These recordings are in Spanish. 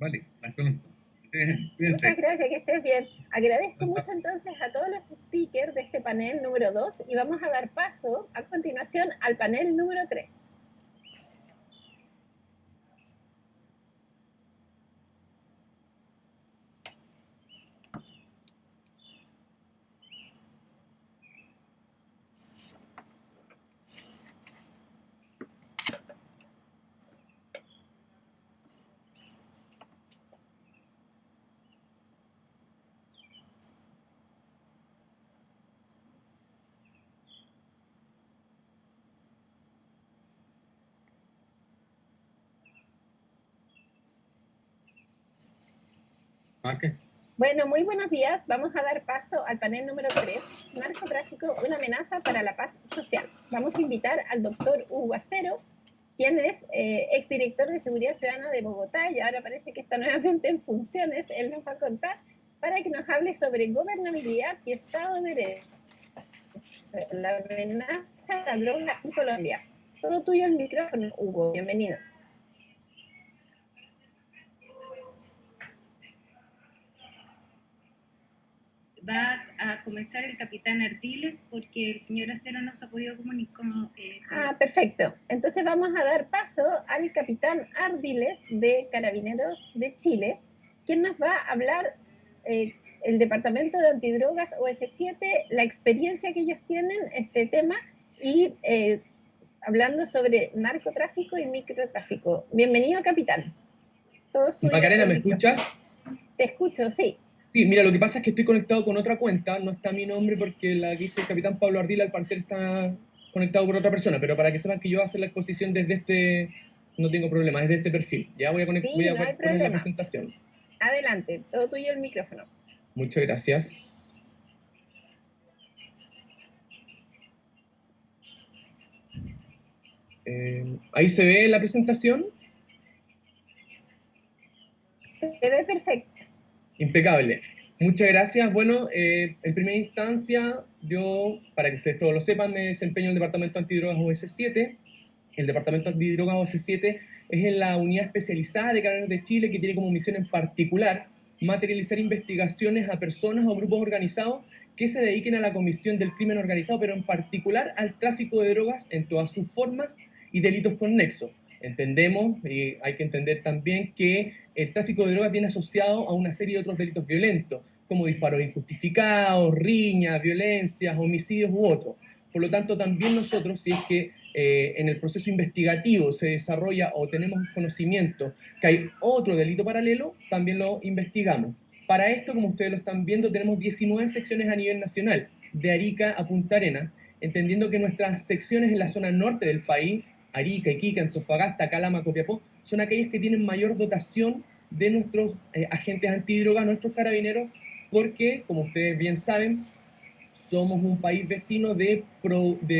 Vale, las preguntas. Muchas Cuídense. gracias, que estés bien. Agradezco mucho entonces a todos los speakers de este panel número 2 y vamos a dar paso a continuación al panel número 3. Ok. Bueno, muy buenos días. Vamos a dar paso al panel número 3, narcotráfico, una amenaza para la paz social. Vamos a invitar al doctor Hugo Acero, quien es exdirector de Seguridad Ciudadana de Bogotá y ahora parece que está nuevamente en funciones. Él nos va a contar para que nos hable sobre gobernabilidad y Estado de Derecho, la amenaza de la droga en Colombia. Todo tuyo el micrófono, Hugo. Bienvenido. Va a comenzar el capitán Ardiles porque el señor Acero no se ha podido comunicar. Perfecto. Entonces vamos a dar paso al capitán Ardiles de Carabineros de Chile, quien nos va a hablar el Departamento de Antidrogas OS7, la experiencia que ellos tienen, este tema, y hablando sobre narcotráfico y microtráfico. Bienvenido, capitán. Todo suyo. Macarena, ¿me escuchas? Te escucho, sí. Sí, mira, lo que pasa es que estoy conectado con otra cuenta, no está mi nombre porque la que dice el capitán Pablo Ardila al parecer está conectado por otra persona, pero para que sepan que yo voy a hacer la exposición desde este, no tengo problema, desde este perfil. Ya voy a, Sí, voy a no hay poner problema. la presentación. Adelante, todo tuyo el micrófono. Muchas gracias. ¿Ahí se ve la presentación? Se ve perfecto. Impecable. Muchas gracias. Bueno, en primera instancia, yo, para que ustedes todos lo sepan, me desempeño en el Departamento Antidrogas OS7. El Departamento Antidrogas OS7 es en la unidad especializada de Carabineros de Chile que tiene como misión en particular materializar investigaciones a personas o grupos organizados que se dediquen a la comisión del crimen organizado, pero en particular al tráfico de drogas en todas sus formas y delitos conexos. Entendemos, y hay que entender también, que el tráfico de drogas viene asociado a una serie de otros delitos violentos, como disparos injustificados, riñas, violencias, homicidios u otros. Por lo tanto, también nosotros, si es que en el proceso investigativo se desarrolla o tenemos conocimiento que hay otro delito paralelo, también lo investigamos. Para esto, como ustedes lo están viendo, tenemos 19 secciones a nivel nacional, de Arica a Punta Arenas, entendiendo que nuestras secciones en la zona norte del país, Arica, Iquique, Antofagasta, Calama, Copiapó, son aquellas que tienen mayor dotación de nuestros agentes antidrogas, nuestros carabineros, porque, como ustedes bien saben, somos un país vecino de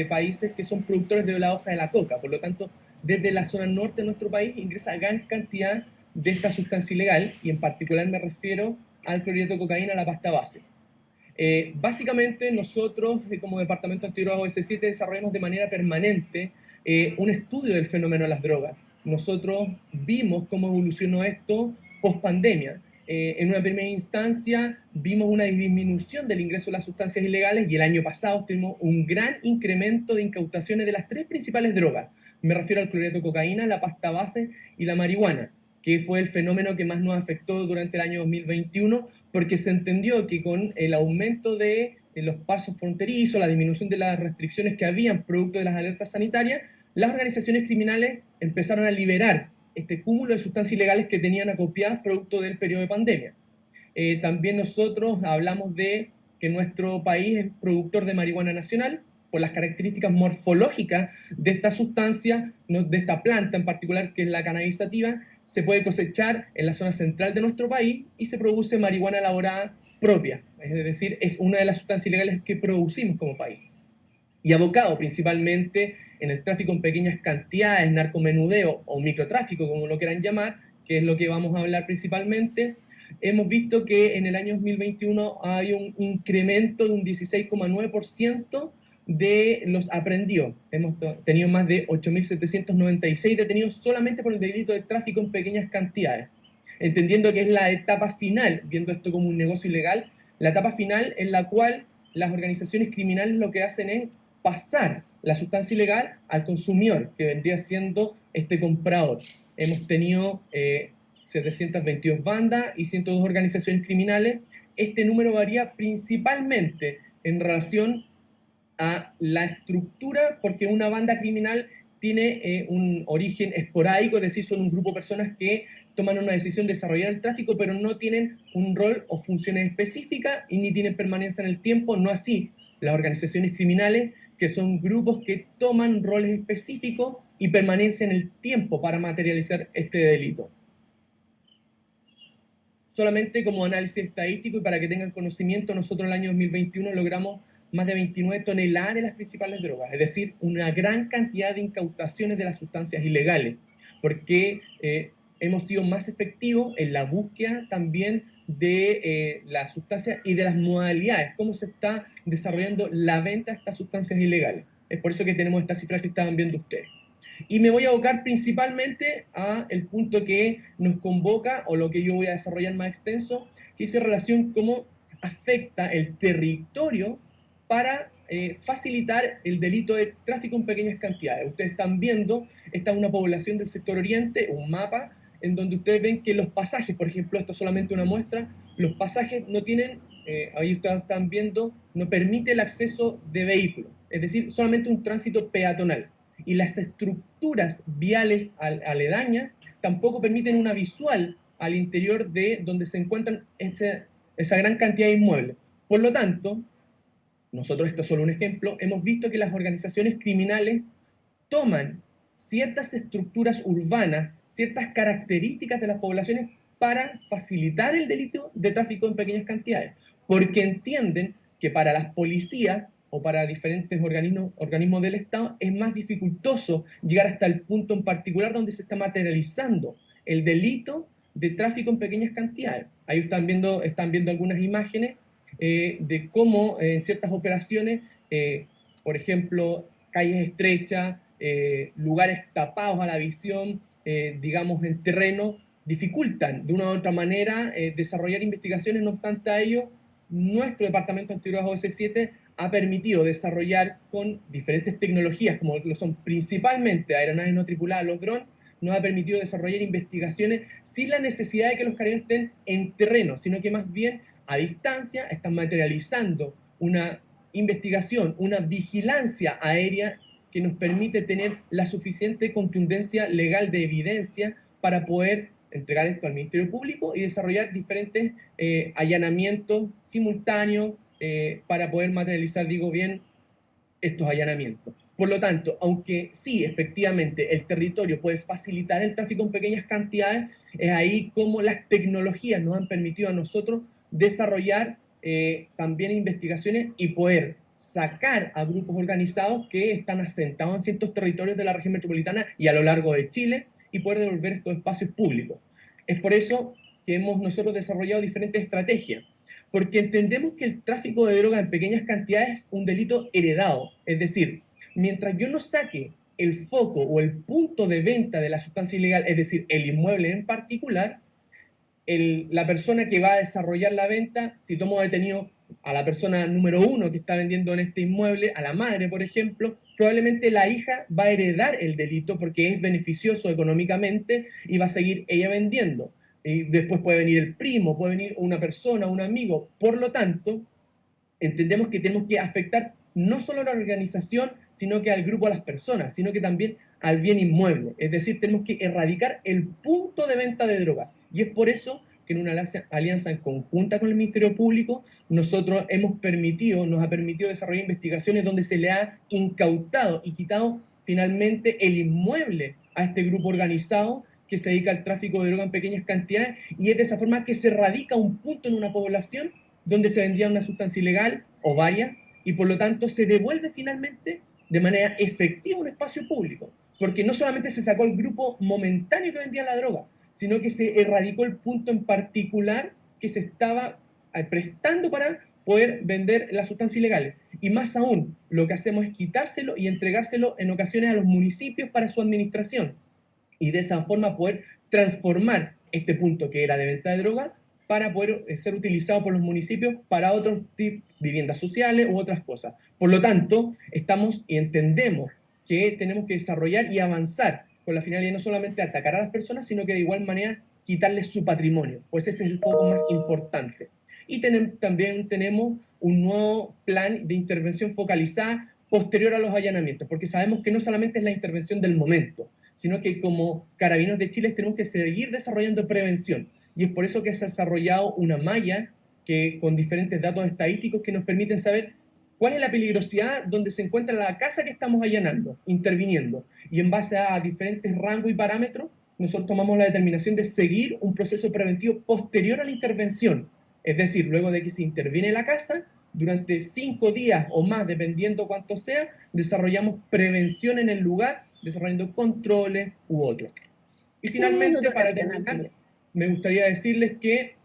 países que son productores de la hoja de la coca. Por lo tanto, desde la zona norte de nuestro país ingresa gran cantidad de esta sustancia ilegal, y en particular me refiero al clorhidrato de cocaína, la pasta base. Básicamente nosotros, como Departamento Antidrogas OS7, desarrollamos de manera permanente un estudio del fenómeno de las drogas. Nosotros vimos cómo evolucionó esto post pandemia. En una primera instancia vimos una disminución del ingreso de las sustancias ilegales y el año pasado tuvimos un gran incremento de incautaciones de las tres principales drogas. Me refiero al clorhidrato de cocaína, la pasta base y la marihuana, que fue el fenómeno que más nos afectó durante el año 2021, porque se entendió que con el aumento de los pasos fronterizos, la disminución de las restricciones que habían producto de las alertas sanitarias, las organizaciones criminales empezaron a liberar este cúmulo de sustancias ilegales que tenían acopiadas producto del periodo de pandemia. También nosotros hablamos de que nuestro país es productor de marihuana nacional por las características morfológicas de esta sustancia, de esta planta en particular, que es la cannabis sativa. Se puede cosechar en la zona central de nuestro país y se produce marihuana elaborada propia, es decir, es una de las sustancias ilegales que producimos como país. Y abocado principalmente en el tráfico en pequeñas cantidades, narcomenudeo o microtráfico, como lo quieran llamar, que es lo que vamos a hablar principalmente. Hemos visto que en el año 2021 hay un incremento de un 16,9% de los aprendidos. Hemos tenido más de 8.796 detenidos solamente por el delito de tráfico en pequeñas cantidades. entendiendo que es la etapa final, viendo esto como un negocio ilegal, la etapa final en la cual las organizaciones criminales lo que hacen es pasar la sustancia ilegal al consumidor, que vendría siendo este comprador. Hemos tenido 722 bandas y 102 organizaciones criminales. Este número varía principalmente en relación a la estructura, porque una banda criminal tiene un origen esporádico, es decir, son un grupo de personas que toman una decisión de desarrollar el tráfico, pero no tienen un rol o funciones específicas y ni tienen permanencia en el tiempo, no así las organizaciones criminales, que son grupos que toman roles específicos y permanecen en el tiempo para materializar este delito. Solamente como análisis estadístico y para que tengan conocimiento, nosotros en el año 2021 logramos más de 29 toneladas de las principales drogas, es decir, una gran cantidad de incautaciones de las sustancias ilegales, porque hemos sido más efectivos en la búsqueda también de las sustancias y de las modalidades, cómo se está desarrollando la venta de estas sustancias ilegales. Es por eso que tenemos estas cifras que estaban viendo ustedes. Y me voy a abocar principalmente a el punto que nos convoca, o lo que yo voy a desarrollar más extenso, que es en relación cómo afecta el territorio para facilitar el delito de tráfico en pequeñas cantidades. Ustedes están viendo, esta es una población del sector oriente, un mapa, en donde ustedes ven que los pasajes, por ejemplo, esto es solamente una muestra, los pasajes no tienen, ahí ustedes están viendo, no permite el acceso de vehículos, es decir, solamente un tránsito peatonal. Y las estructuras viales aledañas tampoco permiten una visual al interior de donde se encuentran esa gran cantidad de inmuebles. Por lo tanto, nosotros, esto es solo un ejemplo, hemos visto que las organizaciones criminales toman ciertas estructuras urbanas, ciertas características de las poblaciones para facilitar el delito de tráfico en pequeñas cantidades, porque entienden que para las policías o para diferentes organismos del Estado es más dificultoso llegar hasta el punto en particular donde se está materializando el delito de tráfico en pequeñas cantidades. Ahí están viendo algunas imágenes de cómo en ciertas operaciones, por ejemplo, calles estrechas, lugares tapados a la visión, digamos en terreno, dificultan de una u otra manera desarrollar investigaciones. No obstante a ello, nuestro departamento antidrogas OS7 ha permitido desarrollar con diferentes tecnologías, como lo son principalmente aeronaves no tripuladas, los drones, nos ha permitido desarrollar investigaciones sin la necesidad de que los carabineros estén en terreno, sino que más bien a distancia están materializando una investigación, una vigilancia aérea que nos permite tener la suficiente contundencia legal de evidencia para poder entregar esto al Ministerio Público y desarrollar diferentes allanamientos simultáneos para poder materializar, digo bien, estos allanamientos. Por lo tanto, aunque sí, efectivamente, el territorio puede facilitar el tráfico en pequeñas cantidades, es ahí como las tecnologías nos han permitido a nosotros desarrollar también investigaciones y poder sacar a grupos organizados que están asentados en ciertos territorios de la región metropolitana y a lo largo de Chile y poder devolver estos espacios públicos. Es por eso que hemos nosotros desarrollado diferentes estrategias, porque entendemos que el tráfico de drogas en pequeñas cantidades es un delito heredado, es decir, mientras yo no saque el foco o el punto de venta de la sustancia ilegal, es decir, el inmueble en particular, la persona que va a desarrollar la venta, si tomo detenido a la persona número 1 que está vendiendo en este inmueble, a la madre, por ejemplo, probablemente la hija va a heredar el delito porque es beneficioso económicamente y va a seguir ella vendiendo. Y después puede venir el primo, puede venir una persona, un amigo. Por lo tanto, entendemos que tenemos que afectar no solo a la organización, sino que al grupo, a las personas, sino que también al bien inmueble. Es decir, tenemos que erradicar el punto de venta de drogas. Y es por eso que en una alianza en conjunta con el Ministerio Público, nosotros nos ha permitido desarrollar investigaciones donde se le ha incautado y quitado finalmente el inmueble a este grupo organizado que se dedica al tráfico de droga en pequeñas cantidades, y es de esa forma que se erradica un punto en una población donde se vendía una sustancia ilegal o varias, y por lo tanto se devuelve finalmente de manera efectiva un espacio público, porque no solamente se sacó el grupo momentáneo que vendía la droga, sino que se erradicó el punto en particular que se estaba prestando para poder vender las sustancias ilegales. Y más aún, lo que hacemos es quitárselo y entregárselo en ocasiones a los municipios para su administración, y de esa forma poder transformar este punto que era de venta de drogas para poder ser utilizado por los municipios para otros tipos de viviendas sociales u otras cosas. Por lo tanto, estamos y entendemos que tenemos que desarrollar y avanzar con la finalidad no solamente de atacar a las personas, sino que de igual manera quitarles su patrimonio, pues ese es el foco más importante. Y también tenemos un nuevo plan de intervención focalizada posterior a los allanamientos, porque sabemos que no solamente es la intervención del momento, sino que como Carabineros de Chile tenemos que seguir desarrollando prevención. Y es por eso que se ha desarrollado una malla que, con diferentes datos estadísticos que nos permiten saber cuál es la peligrosidad donde se encuentra la casa que estamos allanando, interviniendo. Y en base a diferentes rangos y parámetros, nosotros tomamos la determinación de seguir un proceso preventivo posterior a la intervención. Es decir, luego de que se interviene la casa, durante 5 días o más, dependiendo cuánto sea, desarrollamos prevención en el lugar, desarrollando controles u otros. Y finalmente, para terminar, me gustaría decirles que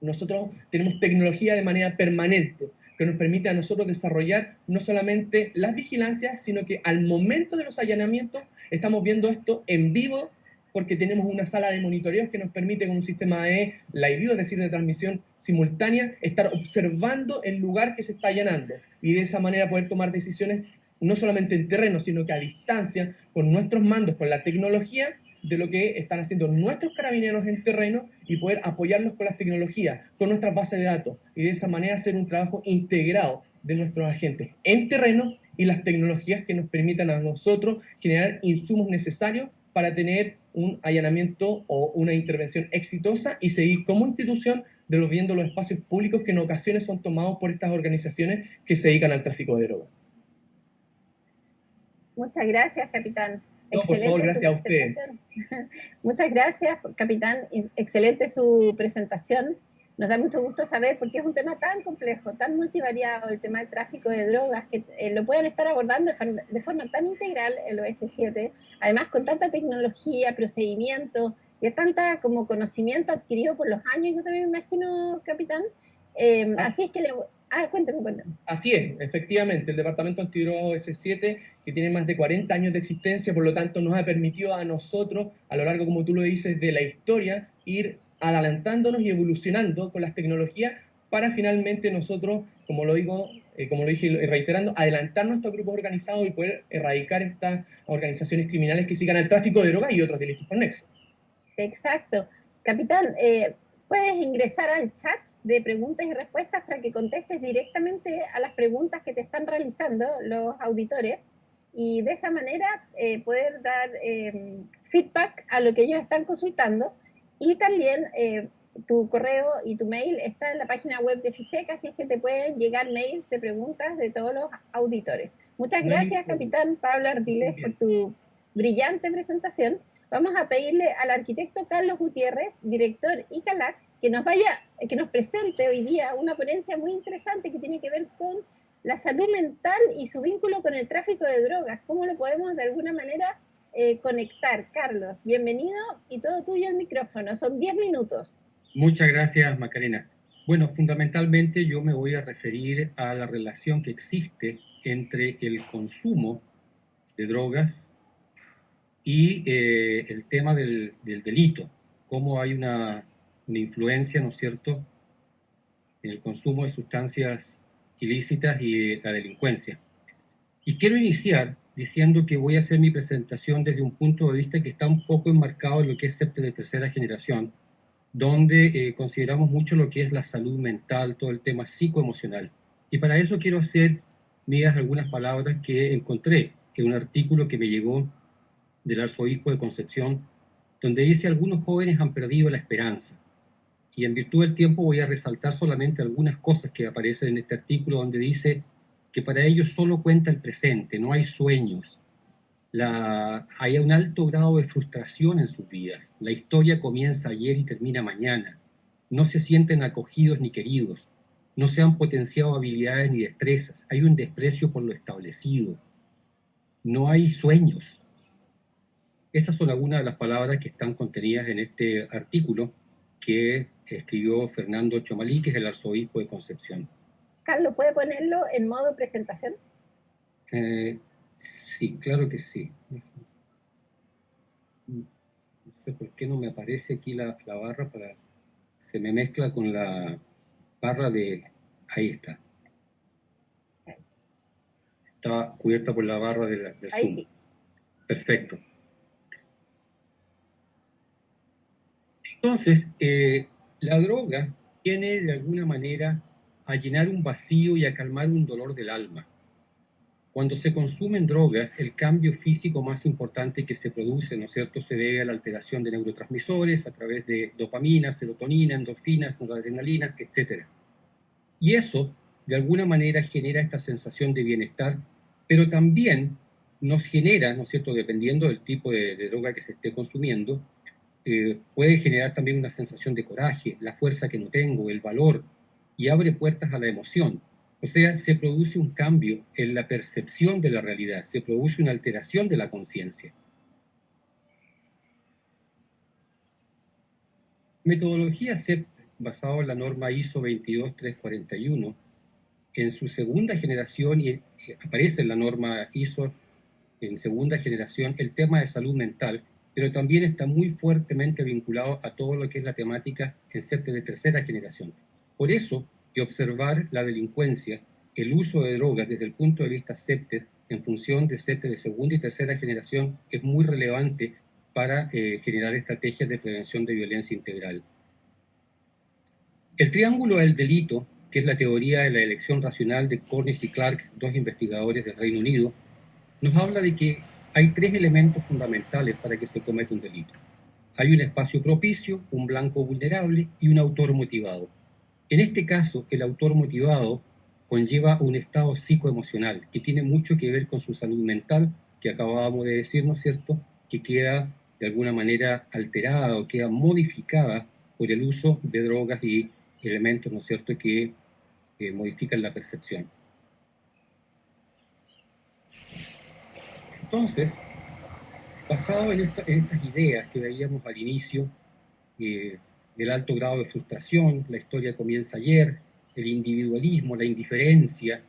nosotros tenemos tecnología de manera permanente, que nos permite a nosotros desarrollar no solamente las vigilancias, sino que al momento de los allanamientos estamos viendo esto en vivo, porque tenemos una sala de monitoreos que nos permite, con un sistema de live view, es decir, de transmisión simultánea, estar observando el lugar que se está allanando y de esa manera poder tomar decisiones no solamente en terreno, sino que a distancia, con nuestros mandos, con la tecnología, de lo que están haciendo nuestros carabineros en terreno y poder apoyarlos con las tecnologías, con nuestras bases de datos y de esa manera hacer un trabajo integrado de nuestros agentes en terreno y las tecnologías que nos permitan a nosotros generar insumos necesarios para tener un allanamiento o una intervención exitosa y seguir como institución devolviendo los espacios públicos que en ocasiones son tomados por estas organizaciones que se dedican al tráfico de drogas. Muchas gracias, capitán. No, por favor, gracias a usted. Muchas gracias, capitán. Excelente su presentación. Nos da mucho gusto saber, porque es un tema tan complejo, tan multivariado, el tema del tráfico de drogas, que lo puedan estar abordando de forma tan integral el OS7, además con tanta tecnología, procedimientos, y tanta como conocimiento adquirido por los años, yo también me imagino, capitán. Así es que cuénteme. Así es, efectivamente, el Departamento Antidrogas OS7, que tiene más de 40 años de existencia, por lo tanto nos ha permitido a nosotros, a lo largo, como tú lo dices, de la historia, ir adelantándonos y evolucionando con las tecnologías para finalmente nosotros, como lo dije reiterando, adelantar nuestros grupos organizados y poder erradicar estas organizaciones criminales que sigan al tráfico de drogas y otros delitos conexos. Exacto. Capitán, puedes ingresar al chat de preguntas y respuestas para que contestes directamente a las preguntas que te están realizando los auditores y de esa manera poder dar feedback a lo que ellos están consultando. Y también tu correo y tu mail está en la página web de FISEC, así es que te pueden llegar mails de preguntas de todos los auditores. Muchas gracias, capitán Pablo Ardiles, por tu brillante presentación. Vamos a pedirle al arquitecto Carlos Gutiérrez, director ICALAC, que nos presente hoy día una ponencia muy interesante que tiene que ver con la salud mental y su vínculo con el tráfico de drogas. ¿Cómo lo podemos de alguna manera conectar? Carlos, bienvenido y todo tuyo el micrófono. Son 10 minutos. Muchas gracias, Macarena. Bueno, fundamentalmente yo me voy a referir a la relación que existe entre el consumo de drogas y el tema del delito, cómo hay una influencia, ¿no es cierto?, en el consumo de sustancias ilícitas y la delincuencia. Y quiero iniciar diciendo que voy a hacer mi presentación desde un punto de vista que está un poco enmarcado en lo que es CEPTE de tercera generación, donde consideramos mucho lo que es la salud mental, todo el tema psicoemocional. Y para eso quiero hacer mías algunas palabras que encontré en un artículo que me llegó del arzobispo de Concepción, donde dice: algunos jóvenes han perdido la esperanza. Y en virtud del tiempo voy a resaltar solamente algunas cosas que aparecen en este artículo, donde dice que para ellos solo cuenta el presente, no hay sueños. Hay un alto grado de frustración en sus vidas. La historia comienza ayer y termina mañana. No se sienten acogidos ni queridos. No se han potenciado habilidades ni destrezas. Hay un desprecio por lo establecido. No hay sueños. Estas son algunas de las palabras que están contenidas en este artículo que escribió Fernando Chomalí, que es el arzobispo de Concepción. Carlos, ¿puede ponerlo en modo presentación? Sí, claro que sí. sé por qué no me aparece aquí la barra para... Se me mezcla con la barra de... Ahí está. Está cubierta por la barra del Ahí Zoom. sí. Perfecto. Entonces, la droga tiene de alguna manera a llenar un vacío y a calmar un dolor del alma. Cuando se consumen drogas, el cambio físico más importante que se produce, ¿no es cierto?, se debe a la alteración de neurotransmisores a través de dopamina, serotonina, endorfinas, noradrenalina, etc. Y eso, de alguna manera, genera esta sensación de bienestar, pero también nos genera, ¿no es cierto?, dependiendo del tipo de droga que se esté consumiendo, puede generar también una sensación de coraje, la fuerza que no tengo, el valor, y abre puertas a la emoción. O sea, se produce un cambio en la percepción de la realidad, se produce una alteración de la conciencia. Metodología CEP, basada en la norma ISO 22341, en su segunda generación, y aparece en la norma ISO en segunda generación, el tema de salud mental, pero también está muy fuertemente vinculado a todo lo que es la temática en CEP de tercera generación. Por eso, que observar la delincuencia, el uso de drogas desde el punto de vista CEPTES, en función de CEPTES de segunda y tercera generación, es muy relevante para generar estrategias de prevención de violencia integral. El triángulo del delito, que es la teoría de la elección racional de Cornish y Clark, dos investigadores del Reino Unido, nos habla de que hay tres elementos fundamentales para que se cometa un delito. Hay un espacio propicio, un blanco vulnerable y un autor motivado. En este caso, el autor motivado conlleva un estado psicoemocional que tiene mucho que ver con su salud mental, que acabábamos de decir, ¿no es cierto?, que queda de alguna manera alterada o queda modificada por el uso de drogas y elementos, ¿no es cierto?, que modifican la percepción. Entonces, basado en estas ideas que veíamos al inicio, del alto grado de frustración, la historia comienza ayer, el individualismo, la indiferencia,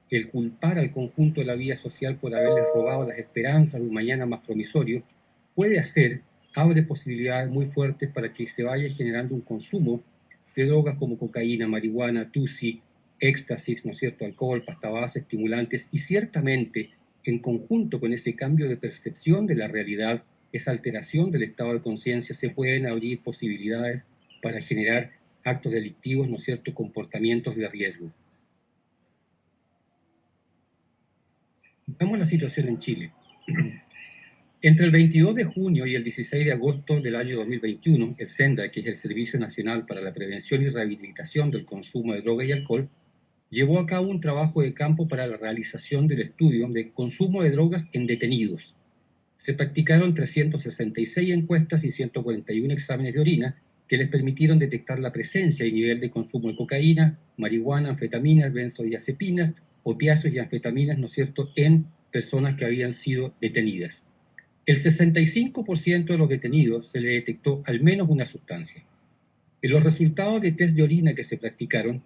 el culpar al conjunto de la vida social por haberles robado las esperanzas de un mañana más promisorio, abre posibilidades muy fuertes para que se vaya generando un consumo de drogas como cocaína, marihuana, tusi, éxtasis, ¿no es cierto?, alcohol, pasta base, estimulantes, y ciertamente en conjunto con ese cambio de percepción de la realidad, esa alteración del estado de conciencia, se pueden abrir posibilidades para generar actos delictivos, ¿no es cierto?, comportamientos de riesgo. Veamos la situación en Chile. Entre el 22 de junio y el 16 de agosto del año 2021, el SENDA, que es el Servicio Nacional para la Prevención y Rehabilitación del Consumo de Droga y Alcohol, llevó a cabo un trabajo de campo para la realización del estudio de consumo de drogas en detenidos. Se practicaron 366 encuestas y 141 exámenes de orina que les permitieron detectar la presencia y nivel de consumo de cocaína, marihuana, anfetaminas, benzodiazepinas, opiáceos y anfetaminas, ¿no es cierto?, en personas que habían sido detenidas. El 65% de los detenidos se le detectó al menos una sustancia. En los resultados de test de orina que se practicaron,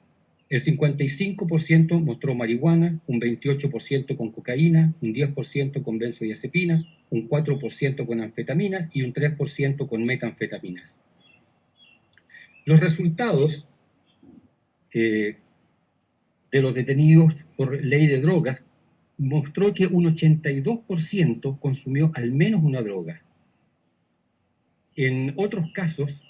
el 55% mostró marihuana, un 28% con cocaína, un 10% con benzodiazepinas, un 4% con anfetaminas y un 3% con metanfetaminas. Los resultados de los detenidos por ley de drogas mostró que un 82% consumió al menos una droga. En otros casos,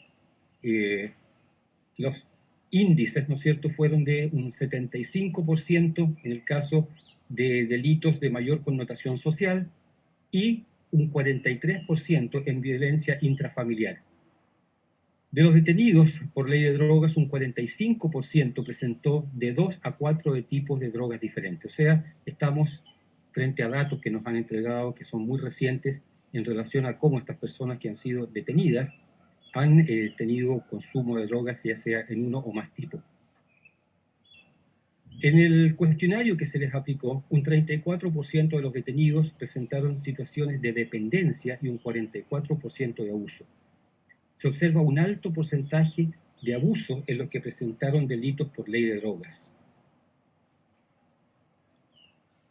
los índices, ¿no es cierto?, fueron de un 75% en el caso de delitos de mayor connotación social y un 43% en violencia intrafamiliar. De los detenidos por ley de drogas, un 45% presentó de 2 a 4 tipos de drogas diferentes. O sea, estamos frente a datos que nos han entregado que son muy recientes en relación a cómo estas personas que han sido detenidas han tenido consumo de drogas, ya sea en uno o más tipos. En el cuestionario que se les aplicó, un 34% de los detenidos presentaron situaciones de dependencia y un 44% de abuso. Se observa un alto porcentaje de abuso en los que presentaron delitos por ley de drogas.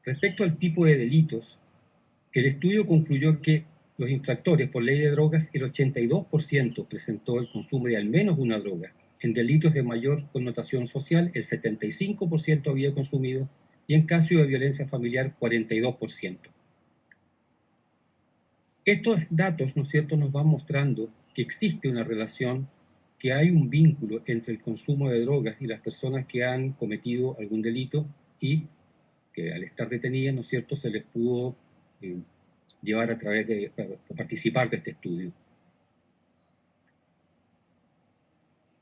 Respecto al tipo de delitos, el estudio concluyó que los infractores por ley de drogas, el 82% presentó el consumo de al menos una droga. En delitos de mayor connotación social, el 75% había consumido, y en caso de violencia familiar, 42%. Estos datos, ¿no es cierto?, nos van mostrando que existe una relación, que hay un vínculo entre el consumo de drogas y las personas que han cometido algún delito, y que al estar detenidas, ¿no es cierto?, se les pudo llevar a través de participar de este estudio.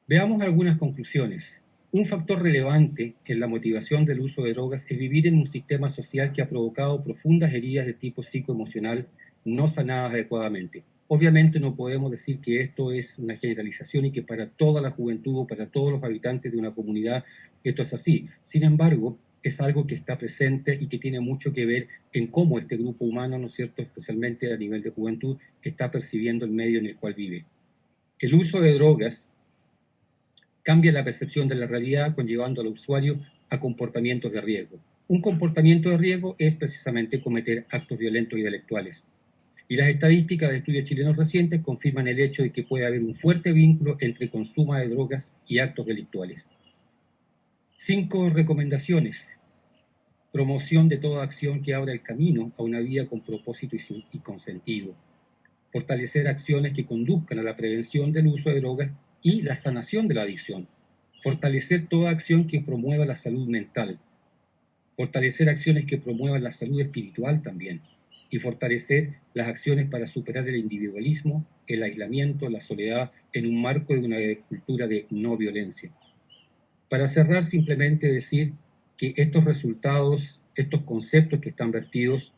Veamos algunas conclusiones. Un factor relevante en la motivación del uso de drogas es vivir en un sistema social que ha provocado profundas heridas de tipo psicoemocional no sanadas adecuadamente. Obviamente no podemos decir que esto es una generalización y que para toda la juventud o para todos los habitantes de una comunidad esto es así. Sin embargo, es algo que está presente y que tiene mucho que ver en cómo este grupo humano, ¿no es cierto?, especialmente a nivel de juventud, está percibiendo el medio en el cual vive. El uso de drogas cambia la percepción de la realidad, conllevando al usuario a comportamientos de riesgo. Un comportamiento de riesgo es precisamente cometer actos violentos y delictuales. Y las estadísticas de estudios chilenos recientes confirman el hecho de que puede haber un fuerte vínculo entre consumo de drogas y actos delictuales. 5 recomendaciones. Promoción de toda acción que abra el camino a una vida con propósito y con sentido. Fortalecer acciones que conduzcan a la prevención del uso de drogas y la sanación de la adicción. Fortalecer toda acción que promueva la salud mental. Fortalecer acciones que promuevan la salud espiritual también. Y fortalecer las acciones para superar el individualismo, el aislamiento, la soledad, en un marco de una cultura de no violencia. Para cerrar, simplemente decir que estos resultados, estos conceptos que están vertidos,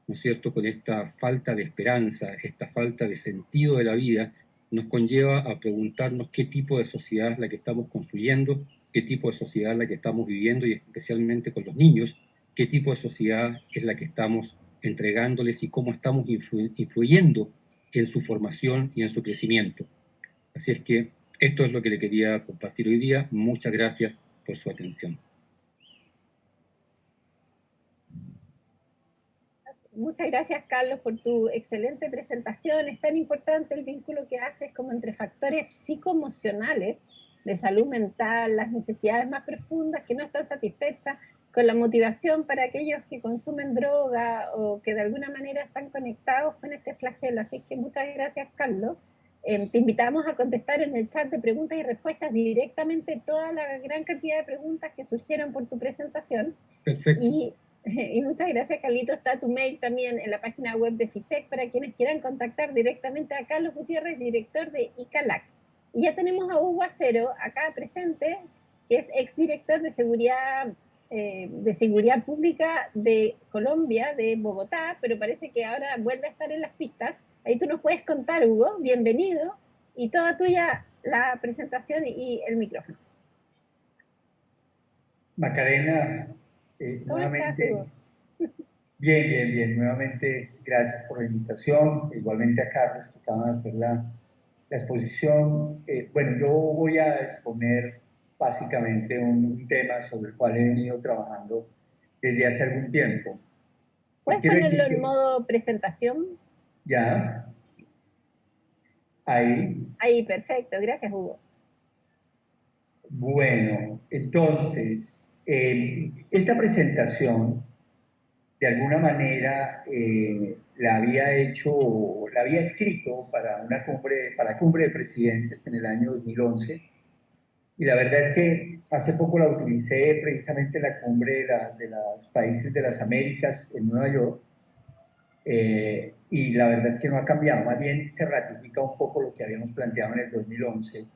¿no es cierto?, con esta falta de esperanza, esta falta de sentido de la vida, nos conlleva a preguntarnos qué tipo de sociedad es la que estamos construyendo, qué tipo de sociedad es la que estamos viviendo, y especialmente con los niños, qué tipo de sociedad es la que estamos entregándoles y cómo estamos influyendo en su formación y en su crecimiento. Así es que esto es lo que le quería compartir hoy día. Muchas gracias por su atención. Muchas gracias, Carlos, por tu excelente presentación. Es tan importante el vínculo que haces como entre factores psicoemocionales de salud mental, las necesidades más profundas que no están satisfechas, con la motivación para aquellos que consumen droga o que de alguna manera están conectados con este flagelo. Así que muchas gracias, Carlos. Te invitamos a contestar en el chat de preguntas y respuestas directamente toda la gran cantidad de preguntas que surgieron por tu presentación. Perfecto. Y muchas gracias, Carlito. Está tu mail también en la página web de FISEC para quienes quieran contactar directamente a Carlos Gutiérrez, director de ICALAC. Y ya tenemos a Hugo Acero acá presente, que es exdirector de seguridad pública de Colombia, de Bogotá, pero parece que ahora vuelve a estar en las pistas. Ahí tú nos puedes contar, Hugo. Bienvenido. Y toda tuya la presentación y el micrófono. Macarena, nuevamente, bien, nuevamente gracias por la invitación, igualmente a Carlos que acaba de hacer la exposición. Bueno, yo voy a exponer básicamente un tema sobre el cual he venido trabajando desde hace algún tiempo. ¿Puedes ponerlo en modo presentación? Ya, ahí. Ahí, perfecto, gracias, Hugo. Bueno, entonces, esta presentación, de alguna manera, la había escrito para una cumbre de presidentes en el año 2011, y la verdad es que hace poco la utilicé precisamente en la cumbre de los países de las Américas en Nueva York, y la verdad es que no ha cambiado, más bien se ratifica un poco lo que habíamos planteado en el 2011,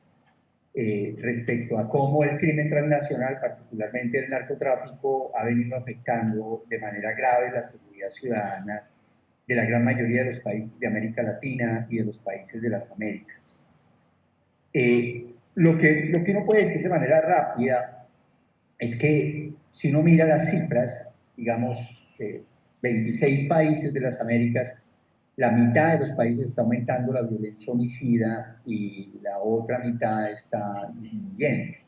respecto a cómo el crimen transnacional, particularmente el narcotráfico, ha venido afectando de manera grave la seguridad ciudadana de la gran mayoría de los países de América Latina y de los países de las Américas. Lo que uno puede decir de manera rápida es que si uno mira las cifras, digamos, 26 países de las Américas, la mitad de los países está aumentando la violencia homicida y la otra mitad está disminuyendo.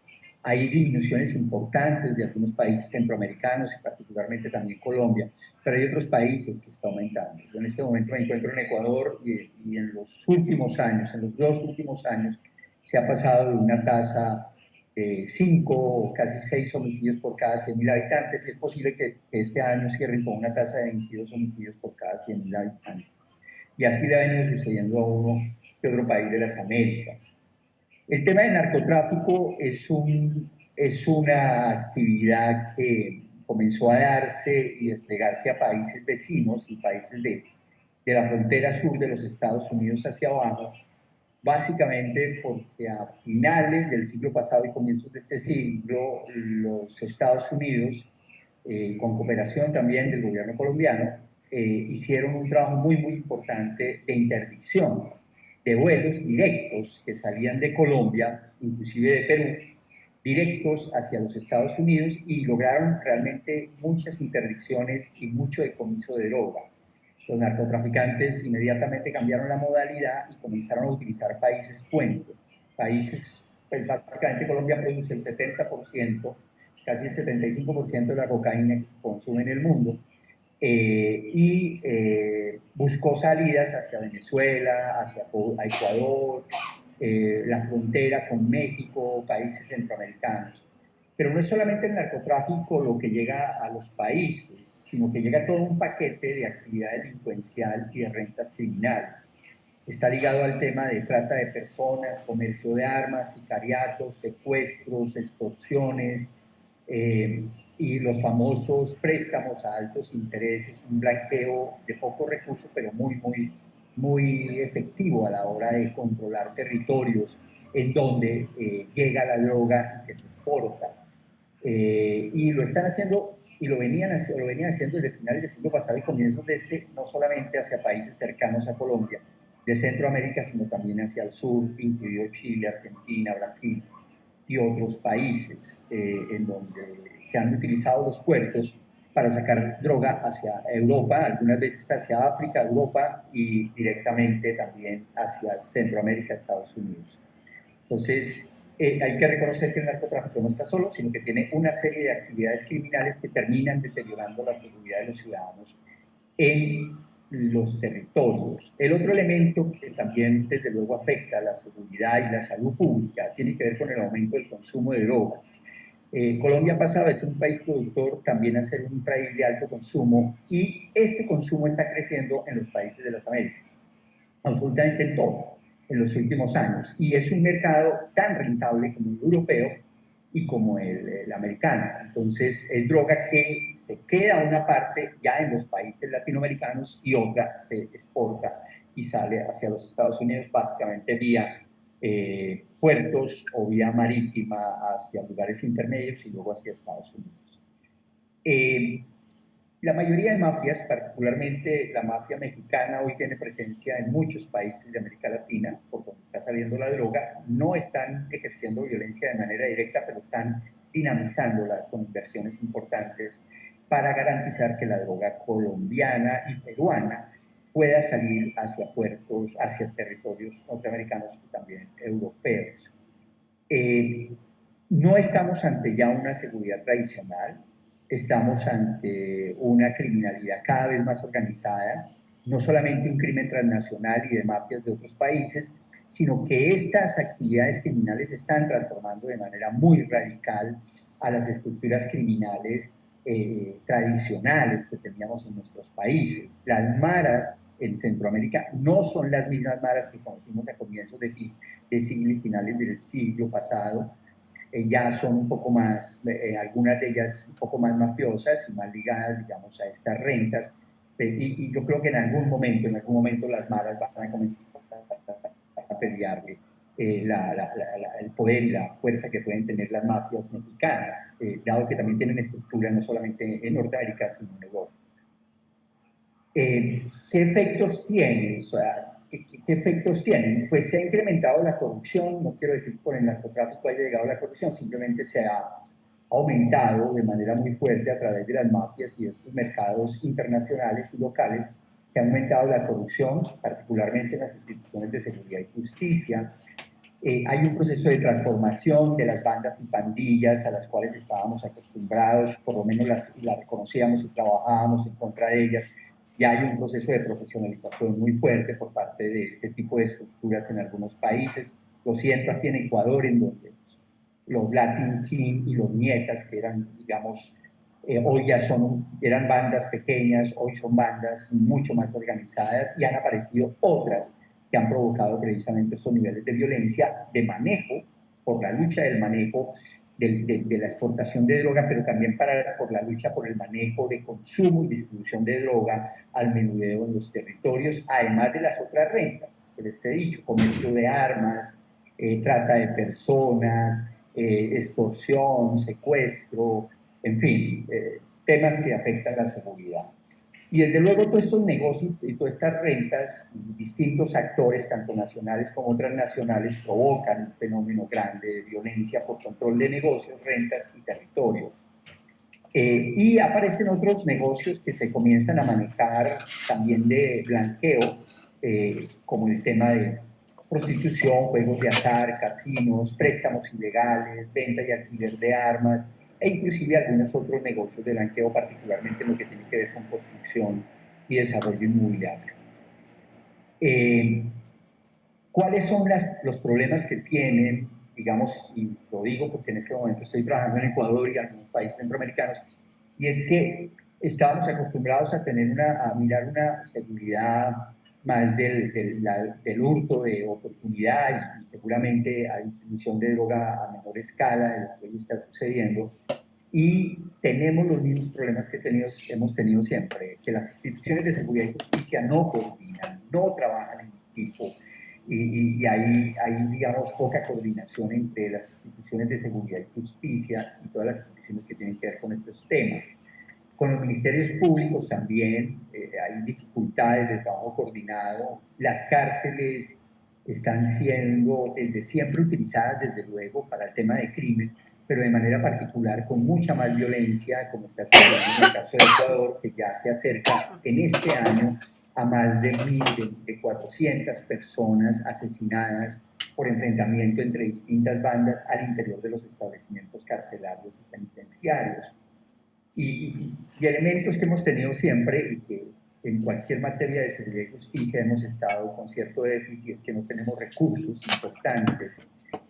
Hay disminuciones importantes de algunos países centroamericanos y particularmente también Colombia, pero hay otros países que está aumentando. Yo en este momento me encuentro en Ecuador y en los últimos años, en los 2 últimos años, se ha pasado de una tasa de 5 o casi 6 homicidios por cada 100.000 habitantes y es posible que este año cierren con una tasa de 22 homicidios por cada 100.000 habitantes. Y así le ha venido sucediendo a uno que otro país de las Américas. El tema del narcotráfico es una actividad que comenzó a darse y desplegarse a países vecinos y países de la frontera sur de los Estados Unidos hacia abajo, básicamente porque a finales del siglo pasado y comienzos de este siglo, los Estados Unidos, con cooperación también del gobierno colombiano, hicieron un trabajo muy importante de interdicción de vuelos directos que salían de Colombia, inclusive de Perú, directos hacia los Estados Unidos y lograron realmente muchas interdicciones y mucho decomiso de droga. Los narcotraficantes inmediatamente cambiaron la modalidad y comenzaron a utilizar países puente. Países, pues básicamente Colombia produce el 70%, casi el 75% de la cocaína que se consume en el mundo, buscó salidas hacia Venezuela, hacia Ecuador, la frontera con México, países centroamericanos. Pero no es solamente el narcotráfico lo que llega a los países, sino que llega todo un paquete de actividad delincuencial y de rentas criminales. Está ligado al tema de trata de personas, comercio de armas, sicariatos, secuestros, extorsiones, y los famosos préstamos a altos intereses, un blanqueo de pocos recursos, pero muy efectivo a la hora de controlar territorios en donde llega la droga y que se exporta. Y lo están haciendo y lo venían haciendo desde finales del siglo pasado y comienzos de este, no solamente hacia países cercanos a Colombia, de Centroamérica, sino también hacia el sur, incluido Chile, Argentina, Brasil y otros países en donde se han utilizado los puertos para sacar droga hacia Europa, algunas veces hacia África, Europa y directamente también hacia Centroamérica, Estados Unidos. Entonces, hay que reconocer que el narcotráfico no está solo, sino que tiene una serie de actividades criminales que terminan deteriorando la seguridad de los ciudadanos en los territorios. El otro elemento que también desde luego afecta a la seguridad y la salud pública tiene que ver con el aumento del consumo de drogas. Colombia ha pasado de ser un país productor también a ser un país de alto consumo y este consumo está creciendo en los países de las Américas, absolutamente en todos, en los últimos años. Y es un mercado tan rentable como el europeo y como el americano. Entonces, es droga que se queda una parte ya en los países latinoamericanos y otra se exporta y sale hacia los Estados Unidos, básicamente vía puertos o vía marítima hacia lugares intermedios y luego hacia Estados Unidos. La mayoría de mafias, particularmente la mafia mexicana, hoy tiene presencia en muchos países de América Latina, por donde está saliendo la droga. No están ejerciendo violencia de manera directa, pero están dinamizándola con inversiones importantes para garantizar que la droga colombiana y peruana pueda salir hacia puertos, hacia territorios norteamericanos y también europeos. No estamos ante ya una seguridad tradicional, estamos ante una criminalidad cada vez más organizada, no solamente un crimen transnacional y de mafias de otros países, sino que estas actividades criminales están transformando de manera muy radical a las estructuras criminales tradicionales que teníamos en nuestros países. Las maras en Centroamérica no son las mismas maras que conocimos a comienzos de siglo y finales del siglo pasado. Ya son un poco más, algunas de ellas un poco más mafiosas y más ligadas, digamos, a estas rentas. Y yo creo que en algún momento las maras van a comenzar a pelearle el poder y la fuerza que pueden tener las mafias mexicanas, dado que también tienen estructura no solamente en Norteamérica, sino en Europa. ¿Qué efectos tienen? O sea, ¿qué efectos tienen? Pues se ha incrementado la corrupción, no quiero decir que por el narcotráfico haya llegado la corrupción, simplemente se ha aumentado de manera muy fuerte a través de las mafias y de estos mercados internacionales y locales. Se ha aumentado la corrupción, particularmente en las instituciones de seguridad y justicia. Hay un proceso de transformación de las bandas y pandillas a las cuales estábamos acostumbrados, por lo menos las reconocíamos y trabajábamos en contra de ellas. Ya hay un proceso de profesionalización muy fuerte por parte de este tipo de estructuras en algunos países. Lo siento aquí en Ecuador, en donde los Latin King y los Nietas, que eran, digamos, hoy ya eran bandas pequeñas, hoy son bandas mucho más organizadas y han aparecido otras que han provocado precisamente estos niveles de violencia, de manejo, por la lucha del manejo de la exportación de droga, pero también por la lucha por el manejo de consumo y distribución de droga al menudeo en los territorios, además de las otras rentas que les he dicho, comercio de armas, trata de personas, extorsión, secuestro, en fin, temas que afectan la seguridad. Y desde luego todos estos negocios y todas estas rentas, distintos actores, tanto nacionales como transnacionales, provocan un fenómeno grande de violencia por control de negocios, rentas y territorios. Y aparecen otros negocios que se comienzan a manejar también de blanqueo, como el tema de prostitución, juegos de azar, casinos, préstamos ilegales, venta y alquiler de armas, e inclusive algunos otros negocios de blanqueo, particularmente en lo que tiene que ver con construcción y desarrollo inmobiliario. ¿Cuáles son los problemas que tienen, digamos, y lo digo porque en este momento estoy trabajando en Ecuador y algunos países centroamericanos, y es que estábamos acostumbrados a mirar una seguridad más del hurto de oportunidad y seguramente a distribución de droga a menor escala de lo que hoy está sucediendo, y tenemos los mismos problemas que hemos tenido siempre, que las instituciones de seguridad y justicia no coordinan, no trabajan en equipo, y hay, digamos, poca coordinación entre las instituciones de seguridad y justicia y todas las instituciones que tienen que ver con estos temas. Con los ministerios públicos también hay dificultades de trabajo coordinado. Las cárceles están siendo desde siempre utilizadas, desde luego, para el tema de crimen, pero de manera particular con mucha más violencia, como está sucediendo en el caso de Ecuador, que ya se acerca en este año a más de 400 personas asesinadas por enfrentamiento entre distintas bandas al interior de los establecimientos carcelarios y penitenciarios. Y elementos que hemos tenido siempre y que en cualquier materia de seguridad y justicia hemos estado con cierto déficit, es que no tenemos recursos importantes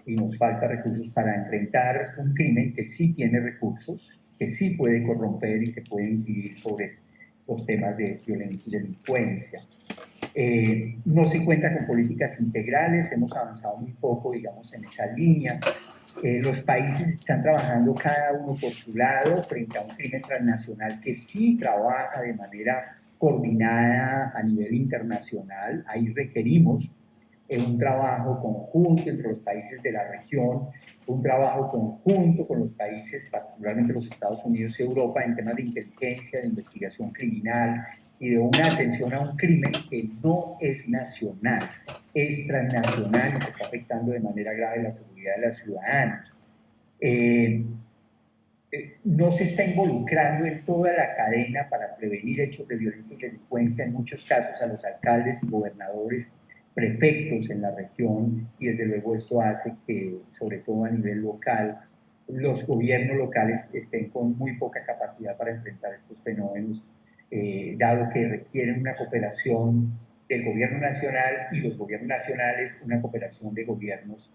y nos falta recursos para enfrentar un crimen que sí tiene recursos, que sí puede corromper y que puede incidir sobre los temas de violencia y delincuencia. No se cuenta con políticas integrales, hemos avanzado muy poco, digamos, en esa línea. Los países están trabajando cada uno por su lado frente a un crimen transnacional que sí trabaja de manera coordinada a nivel internacional. Ahí requerimos un trabajo conjunto entre los países de la región, un trabajo conjunto con los países, particularmente los Estados Unidos y Europa, en temas de inteligencia, de investigación criminal y de una atención a un crimen que no es nacional, es transnacional y que está afectando de manera grave la seguridad de los ciudadanos. No se está involucrando en toda la cadena para prevenir hechos de violencia y delincuencia, en muchos casos a los alcaldes y gobernadores, prefectos en la región, y desde luego esto hace que, sobre todo a nivel local, los gobiernos locales estén con muy poca capacidad para enfrentar estos fenómenos, dado que requieren una cooperación del gobierno nacional y los gobiernos nacionales, una cooperación de gobiernos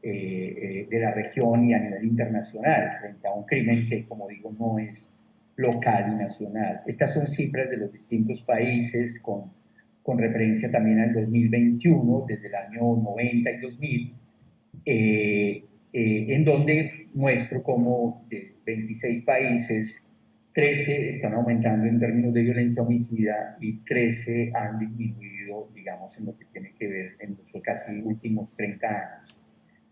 de la región y a nivel internacional frente a un crimen que, como digo, no es local y nacional. Estas son cifras de los distintos países con referencia también al 2021, desde el año 90 y 2000, en donde muestro cómo de 26 países, 13 están aumentando en términos de violencia homicida y 13 han disminuido, digamos, en lo que tiene que ver en los casi últimos 30 años.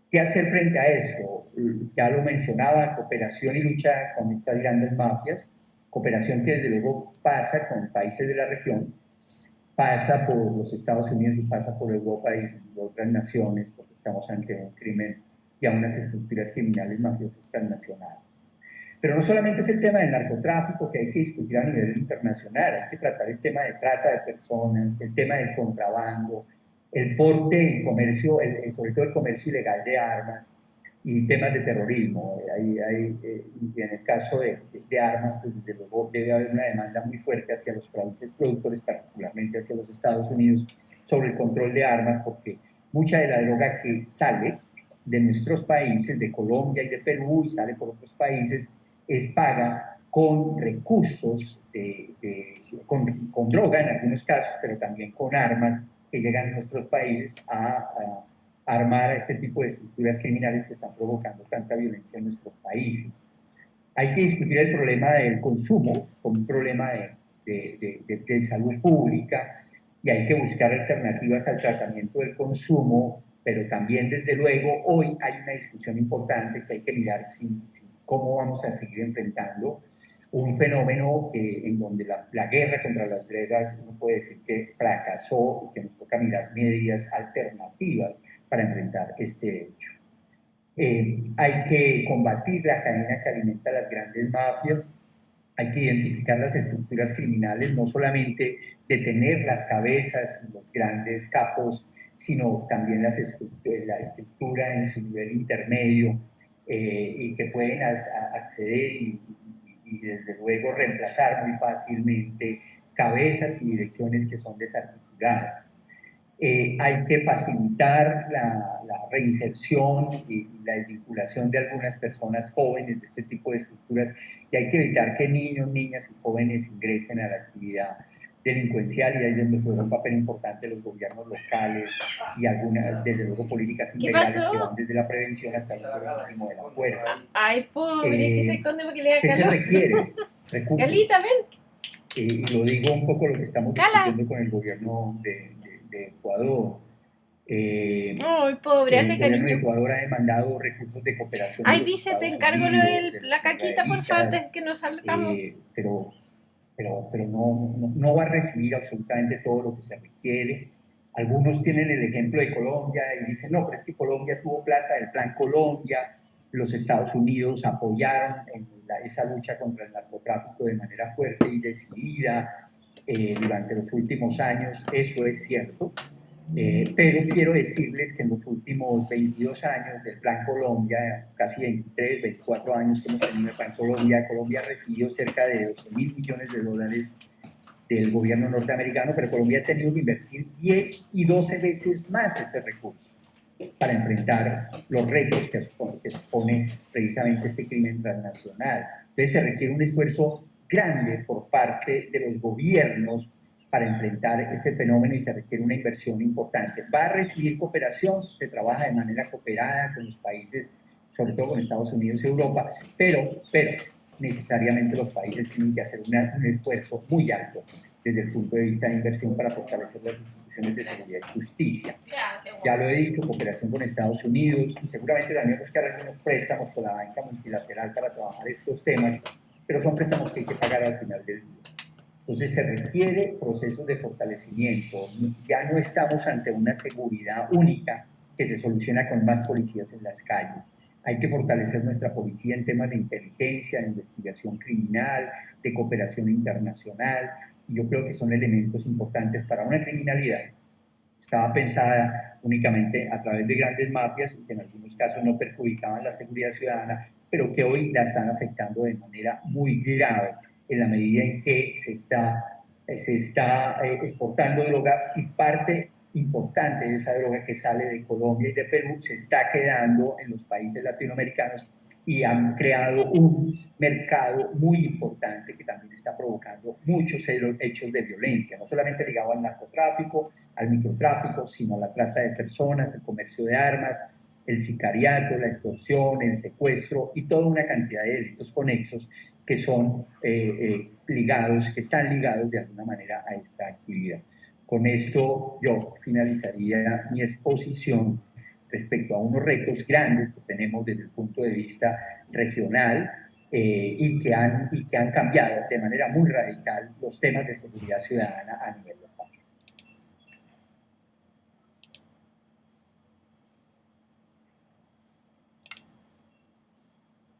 ¿Qué hacer frente a esto? Ya lo mencionaba, cooperación y lucha con estas grandes mafias, cooperación que desde luego pasa con países de la región, pasa por los Estados Unidos y pasa por Europa y otras naciones, porque estamos ante un crimen y a unas estructuras criminales mafiosas transnacionales. Pero no solamente es el tema del narcotráfico que hay que discutir a nivel internacional, hay que tratar el tema de trata de personas, el tema del contrabando, el porte, el comercio, sobre todo el comercio ilegal de armas y temas de terrorismo. Y en el caso de armas, pues desde luego debe haber una demanda muy fuerte hacia los países productores, particularmente hacia los Estados Unidos, sobre el control de armas, porque mucha de la droga que sale de nuestros países, de Colombia y de Perú, y sale por otros países, es paga con recursos, con droga en algunos casos, pero también con armas que llegan a nuestros países a armar a este tipo de estructuras criminales que están provocando tanta violencia en nuestros países. Hay que discutir el problema del consumo como un problema de salud pública, y hay que buscar alternativas al tratamiento del consumo, pero también, desde luego, hoy hay una discusión importante que hay que mirar cómo vamos a seguir enfrentando un fenómeno en donde la guerra contra las drogas, uno puede decir que fracasó y que nos toca mirar medidas alternativas para enfrentar este hecho. Hay que combatir la cadena que alimenta a las grandes mafias, hay que identificar las estructuras criminales, no solamente detener las cabezas, los grandes capos, sino también la estructura en su nivel intermedio, y que pueden acceder y desde luego reemplazar muy fácilmente cabezas y direcciones que son desarticuladas. Hay que facilitar la reinserción y la desvinculación de algunas personas jóvenes de este tipo de estructuras, y hay que evitar que niños, niñas y jóvenes ingresen a la actividad delincuencial, y ahí es donde juega un papel importante los gobiernos locales y algunas, desde luego, políticas integrales que van desde la prevención hasta el último de la fuerza. Ay, pobre, que se esconde porque le da ¿Qué se calor. requiere? Recursos. Galita, ven. Y lo digo un poco lo que estamos discutiendo con el gobierno de Ecuador. Ay, pobre, hazle El gobierno de cariño. Ecuador ha demandado recursos de cooperación. Ay, dice, te encargo la caquita, por favor, antes que nos salgamos. Pero no va a recibir absolutamente todo lo que se requiere. Algunos tienen el ejemplo de Colombia y dicen, no, pero es que Colombia tuvo plata del Plan Colombia, los Estados Unidos apoyaron esa lucha contra el narcotráfico de manera fuerte y decidida durante los últimos años. Eso es cierto. Pero quiero decirles que en los últimos 22 años del Plan Colombia, casi 23, 24 años que hemos tenido el Plan Colombia, Colombia ha recibido cerca de 12.000 millones de dólares del gobierno norteamericano, pero Colombia ha tenido que invertir 10 y 12 veces más ese recurso para enfrentar los retos que supone precisamente este crimen transnacional. Entonces se requiere un esfuerzo grande por parte de los gobiernos para enfrentar este fenómeno, y se requiere una inversión importante. Va a recibir cooperación, se trabaja de manera cooperada con los países, sobre todo con Estados Unidos y Europa, pero necesariamente los países tienen que hacer un esfuerzo muy alto desde el punto de vista de inversión para fortalecer las instituciones de seguridad y justicia. Ya lo he dicho, cooperación con Estados Unidos, y seguramente también buscar algunos préstamos con la banca multilateral para trabajar estos temas, pero son préstamos que hay que pagar al final del día. Entonces se requiere procesos de fortalecimiento. Ya no estamos ante una seguridad única que se soluciona con más policías en las calles. Hay que fortalecer nuestra policía en temas de inteligencia, de investigación criminal, de cooperación internacional. Y yo creo que son elementos importantes para una criminalidad estaba pensada únicamente a través de grandes mafias, y que en algunos casos no perjudicaban la seguridad ciudadana, pero que hoy la están afectando de manera muy grave en la medida en que se está exportando droga, y parte importante de esa droga que sale de Colombia y de Perú se está quedando en los países latinoamericanos, y han creado un mercado muy importante que también está provocando muchos hechos de violencia, no solamente ligado al narcotráfico, al microtráfico, sino a la trata de personas, el comercio de armas, el sicariato, la extorsión, el secuestro y toda una cantidad de delitos conexos que son ligados, que están ligados de alguna manera a esta actividad. Con esto yo finalizaría mi exposición respecto a unos retos grandes que tenemos desde el punto de vista regional, y que han cambiado de manera muy radical los temas de seguridad ciudadana a nivel